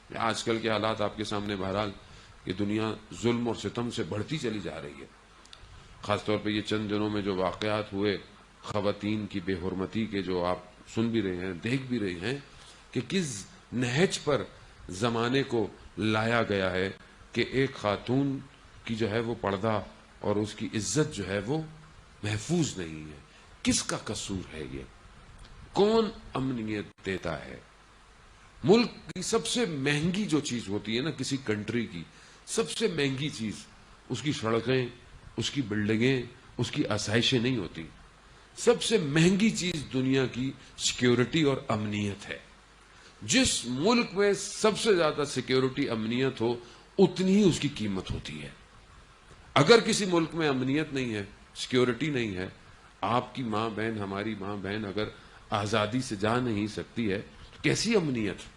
آج کل کے حالات آپ کے سامنے بہرحال کہ دنیا ظلم اور ستم سے بڑھتی چلی جا رہی ہے. خاص طور پہ یہ چند دنوں میں جو واقعات ہوئے خواتین کی بے حرمتی کے، جو آپ سن بھی رہے ہیں، دیکھ بھی رہے ہیں کہ کس نہج پر زمانے کو لایا گیا ہے کہ ایک خاتون کی جو ہے وہ پردہ اور اس کی عزت جو ہے وہ محفوظ نہیں ہے. کس کا قصور ہے؟ یہ کون امنیت دیتا ہے؟ ملک کی سب سے مہنگی جو چیز ہوتی ہے نا کسی کنٹری کی، سب سے مہنگی چیز اس کی سڑکیں، اس کی بلڈنگیں، اس کی آسائشیں نہیں ہوتی. سب سے مہنگی چیز دنیا کی سیکیورٹی اور امنیت ہے. جس ملک میں سب سے زیادہ سیکیورٹی امنیت ہو اتنی ہی اس کی قیمت ہوتی ہے. اگر کسی ملک میں امنیت نہیں ہے، سیکیورٹی نہیں ہے، آپ کی ماں بہن، ہماری ماں بہن اگر آزادی سے جا نہیں سکتی ہے تو کیسی امنیت؟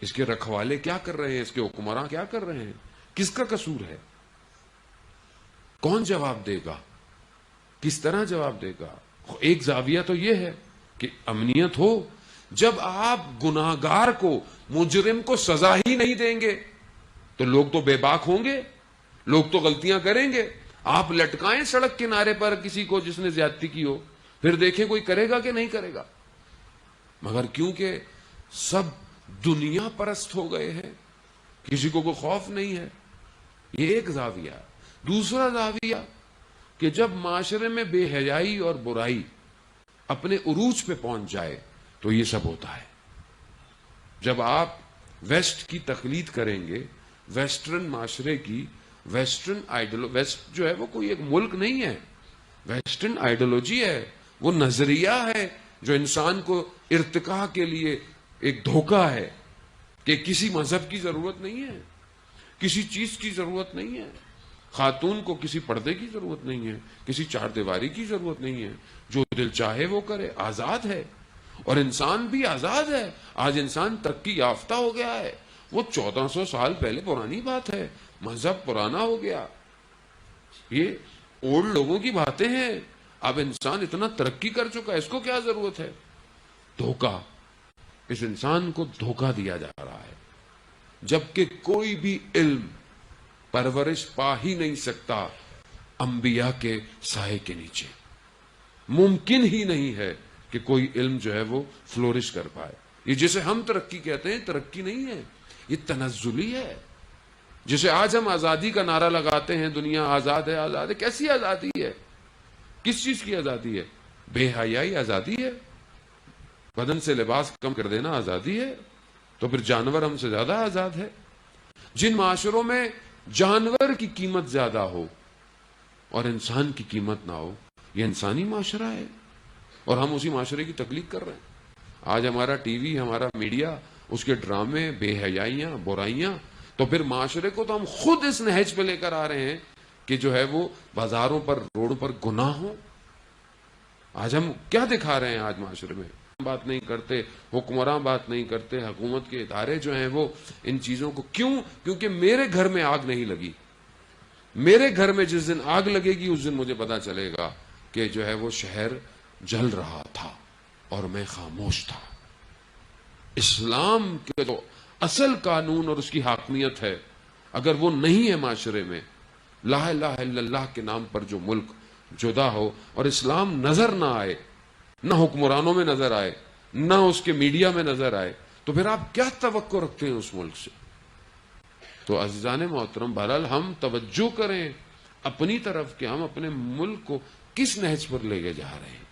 اس کے رکھوالے کیا کر رہے ہیں؟ اس کے حکمراں کیا کر رہے ہیں؟ کس کا قصور ہے؟ کون جواب دے گا؟ کس طرح جواب دے گا؟ ایک زاویہ تو یہ ہے کہ امنیت ہو. جب آپ گناہگار کو، مجرم کو سزا ہی نہیں دیں گے تو لوگ تو بے باک ہوں گے، لوگ تو غلطیاں کریں گے. آپ لٹکائیں سڑک کنارے پر کسی کو جس نے زیادتی کی ہو، پھر دیکھیں کوئی کرے گا کہ نہیں کرے گا. مگر کیونکہ سب دنیا پرست ہو گئے ہیں، کسی کو کوئی خوف نہیں ہے. یہ ایک زاویہ. دوسرا زاویہ کہ جب معاشرے میں بے حیائی اور برائی اپنے عروج پہ پہنچ جائے تو یہ سب ہوتا ہے. جب آپ ویسٹ کی تقلید کریں گے، ویسٹرن معاشرے کی، ویسٹ جو ہے وہ کوئی ایک ملک نہیں ہے، ویسٹرن آئیڈیالوجی ہے، وہ نظریہ ہے جو انسان کو ارتقاء کے لیے ایک دھوکہ ہے کہ کسی مذہب کی ضرورت نہیں ہے، کسی چیز کی ضرورت نہیں ہے. خاتون کو کسی پردے کی ضرورت نہیں ہے، کسی چار دیواری کی ضرورت نہیں ہے. جو دل چاہے وہ کرے، آزاد ہے. اور انسان بھی آزاد ہے. آج انسان ترقی یافتہ ہو گیا ہے. وہ 1400 سال پہلے پرانی بات ہے. مذہب پرانا ہو گیا، یہ اولڈ لوگوں کی باتیں ہیں. اب انسان اتنا ترقی کر چکا ہے، اس کو کیا ضرورت ہے؟ دھوکہ. اس انسان کو دھوکہ دیا جا رہا ہے، جبکہ کوئی بھی علم پرورش پا ہی نہیں سکتا انبیاء کے سائے کے نیچے. ممکن ہی نہیں ہے کہ کوئی علم جو ہے وہ فلورش کر پائے. یہ جسے ہم ترقی کہتے ہیں، ترقی نہیں ہے، یہ تنزلی ہے. جسے آج ہم آزادی کا نعرہ لگاتے ہیں، دنیا آزاد ہے، آزاد ہے. کیسی آزادی ہے؟ کس چیز کی آزادی ہے؟ بے حیائی آزادی ہے؟ بدن سے لباس کم کر دینا آزادی ہے؟ تو پھر جانور ہم سے زیادہ آزاد ہے. جن معاشروں میں جانور کی قیمت زیادہ ہو اور انسان کی قیمت نہ ہو، یہ انسانی معاشرہ ہے، اور ہم اسی معاشرے کی تقلید کر رہے ہیں. آج ہمارا ٹی وی، ہمارا میڈیا، اس کے ڈرامے، بے حیائیاں، برائیاں، تو پھر معاشرے کو تو ہم خود اس نہج پہ لے کر آ رہے ہیں کہ جو ہے وہ بازاروں پر، روڈوں پر گناہ ہو. آج ہم کیا دکھا رہے ہیں؟ آج معاشرے میں بات نہیں کرتے، حکمراں بات نہیں کرتے، حکومت کے ادارے جو ہیں وہ ان چیزوں کو کیونکہ میرے گھر میں آگ نہیں لگی. میرے گھر میں جس دن آگ لگے گی اس دن مجھے پتا چلے گا کہ جو ہے وہ شہر جل رہا تھا اور میں خاموش تھا. اسلام کے جو اصل قانون اور اس کی حاکمیت ہے، اگر وہ نہیں ہے معاشرے میں، لا الہ الا اللہ کے نام پر جو ملک جدا ہو اور اسلام نظر نہ آئے، نہ حکمرانوں میں نظر آئے، نہ اس کے میڈیا میں نظر آئے، تو پھر آپ کیا توقع رکھتے ہیں اس ملک سے؟ تو عزیزان محترم، بہرحال ہم توجہ کریں اپنی طرف کہ ہم اپنے ملک کو کس نہج پر لے کے جا رہے ہیں.